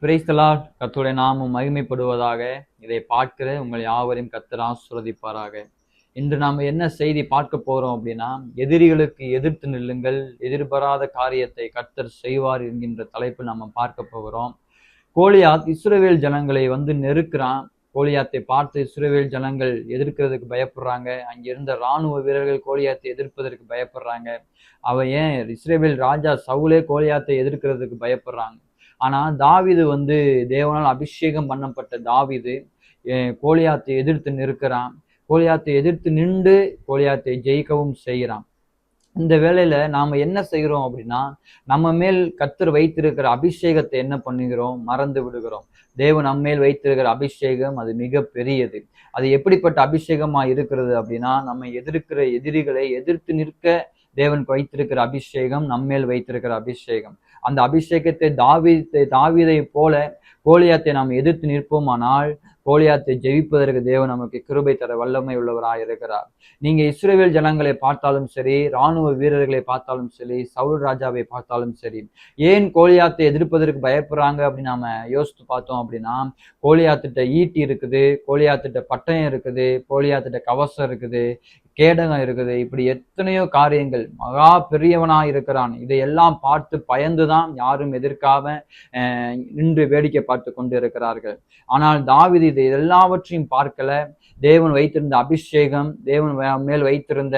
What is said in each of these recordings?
Praise the Lord. கர்த்தருடைய நாமம் மகிமைப்படுவதாக. இதை பார்க்கிற உங்கள் யாவரையும் கர்த்தர் ஆசீர்வதிப்பாராக. இன்று நாம் என்ன செய்தி பார்க்க போறோம் அப்படின்னா, எதிரிகளுக்கு எதிர்த்து நில்லுங்கள், எதிர்பாராத காரியத்தை கர்த்தர் செய்வார் என்கின்ற தலைப்பு நம்ம பார்க்க போகிறோம். கோலியாத் இஸ்ரவேல் ஜனங்களை நெருக்கிறான். கோலியாத்தை பார்த்து இஸ்ரவேல் ஜனங்கள் எதிர்க்கிறதுக்கு பயப்படுறாங்க. அங்கிருந்த இராணுவ வீரர்கள் கோலியாத்தை எதிர்ப்பதற்கு பயப்படுறாங்க. அவன் ஏன் இஸ்ரவேல் ராஜா சவுலே கோலியாத்தை எதிர்க்கிறதுக்கு பயப்படுறாங்க. ஆனா தாவீது தேவனால் அபிஷேகம் பண்ணப்பட்ட தாவீது கோலியாத்தை எதிர்த்து நிற்கிறான். கோலியாத்தை எதிர்த்து நின்று கோலியாத்தை ஜெயிக்கவும் செய்கிறான். இந்த வேளையில நாம என்ன செய்கிறோம் அப்படின்னா, நம்ம மேல் கர்த்தர் வைத்திருக்கிற அபிஷேகத்தை என்ன பண்ணுகிறோம்? மறந்து விடுகிறோம். தேவன் நம்ம மேல் வைத்திருக்கிற அபிஷேகம் அது மிக பெரியது. அது எப்படிப்பட்ட அபிஷேகமா இருக்கிறது அப்படின்னா, நம்ம எதிர்க்கிற எதிரிகளை எதிர்த்து நிற்க தேவன் வைத்திருக்கிற அபிஷேகம், நம்மேல் வைத்திருக்கிற அபிஷேகம். அந்த அபிஷேகத்தை தாவீதை போல கோலியாத்தை நாம் எதிர்த்து நிற்போமானால் கோலியாத்தை ஜெயிப்பதற்கு தேவன் நமக்கு கிருபை தர வல்லமை உள்ளவராய் இருக்கிறார். நீங்க இஸ்ரவேல் ஜனங்களை பார்த்தாலும் சரி, இராணுவ வீரர்களை பார்த்தாலும் சரி, சவுல் ராஜாவை பார்த்தாலும் சரி, ஏன் கோலியாத்தை எதிர்ப்பதற்கு பயப்படுறாங்க அப்படின்னு நாம யோசித்து பார்த்தோம் அப்படின்னா, கோலியாத்திட்ட ஈட்டி இருக்குது, கோலியாத்திட்ட பட்டயம் இருக்குது, கோலியாத்திட்ட கவசம் இருக்குது, கேடகம் இருக்குது, இப்படி எத்தனையோ காரியங்கள். மகா பெரியவனா இருக்கிறான். இதையெல்லாம் பார்த்து பயந்துதான் யாரும் எதிர்க்காம நின்று வேடிக்கை பார்த்து கொண்டு இருக்கிறார்கள். ஆனால் தாவீது இதை எல்லாவற்றையும் பார்க்கல. தேவன் வைத்திருந்த அபிஷேகம், தேவன் மேல் வைத்திருந்த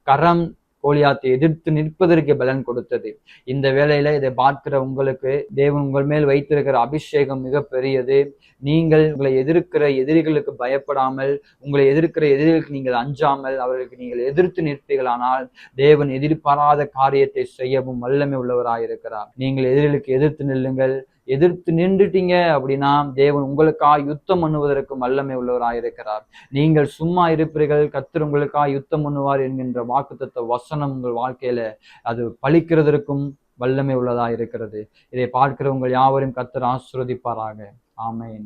கரம் கோலியாத்தை எதிர்த்து நிற்பதற்கு பலன் கொடுத்தது. இந்த வேளையில இதை பார்க்கிற உங்களுக்கு தேவன் உங்கள் மேல் வைத்திருக்கிற அபிஷேகம் மிக பெரியது. நீங்கள் உங்களை எதிர்க்கிற எதிரிகளுக்கு பயப்படாமல், உங்களை எதிர்க்கிற எதிரிகளுக்கு நீங்கள் அஞ்சாமல், அவர்களுக்கு நீங்கள் எதிர்த்து நிற்பீர்களானால் தேவன் எதிர்பாராத காரியத்தை செய்யவும் வல்லமை உள்ளவராயிருக்கிறார். நீங்கள் எதிரிகளுக்கு எதிர்த்து நில்லுங்கள். எதிர்த்து நின்றுட்டீங்க அப்படின்னா தேவன் உங்களுக்காக யுத்தம் பண்ணுவதற்கு வல்லமை உள்ளவராயிருக்கிறார். நீங்கள் சும்மா இருப்பீர்கள், கர்த்தர் உங்களுக்காக யுத்தம் பண்ணுவார் என்கின்ற வாக்குத்தத்த வசனம் உங்கள் வாழ்க்கையில அது பலிக்கிறதற்கும் வல்லமை உள்ளதா இருக்கிறது. இதை பார்க்கிற உங்கள் யாவரையும் கர்த்தர் ஆசீர்வதிப்பாராக. ஆமென்.